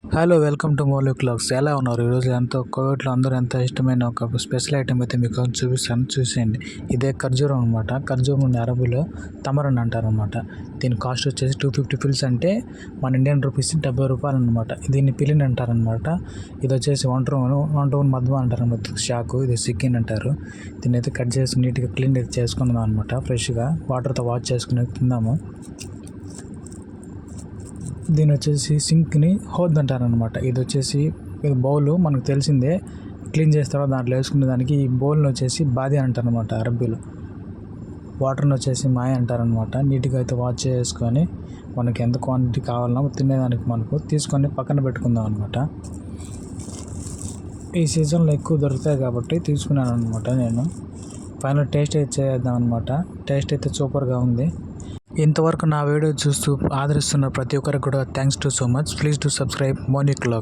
Hello welcome to Maulik clocks. ఎలా ఉన్నారు? ఈరోజు కోవిడ్లో అందరూ ఎంత ఇష్టమైన ఒక స్పెషల్ ఐటమ్ అయితే మీకు చూపిస్తాను, చూసేయండి. ఇదే ఖర్జూరం అనమాట. ఖర్జూరం అరబీలో తమరన్ అంటారు అనమాట. దీని కాస్ట్ వచ్చేసి 250 పిల్స్, అంటే మన ఇండియన్ రూపీస్ 70 రూపాయలు అనమాట. దీన్ని పిలిన్ అంటారనమాట. ఇది వచ్చేసి వంట మధ్వ అంటారు అనమాట. షాకు ఇది సిక్కిన్ అంటారు. దీన్ని అయితే కట్ చేసి నీట్గా క్లీన్ అయితే చేసుకుందాం అనమాట. ఫ్రెష్గా వాటర్తో వాష్ చేసుకుని తిందాము. దీని వచ్చేసి సింక్ని హోద్ అంటారనమాట. ఇది బౌల్ మనకు తెలిసిందే. క్లీన్ చేస్తారో దాంట్లో వేసుకునే దానికి ఈ బౌల్ని వచ్చేసి బాది అంటారనమాట అరబీలో. వాటర్ని వచ్చేసి మాయ అంటారనమాట. నీట్గా అయితే వాష్ చేసుకొని మనకి ఎంత క్వాంటిటీ కావాలన్నా తినేదానికి మనకు తీసుకొని పక్కన పెట్టుకుందాం అనమాట. ఈ సీజన్లో ఎక్కువ దొరుకుతాయి కాబట్టి తీసుకున్నాను అనమాట. నేను ఫైనల్ టేస్ట్ అయితే చేద్దాం అనమాట. టేస్ట్ అయితే సూపర్గా ఉంది. ఇంతవరకు నా వీడియో చూస్తూ ఆదరిస్తున్న ప్రతి ఒక్కరికి కూడా thanks to so much. Please to subscribe Maulik clocks.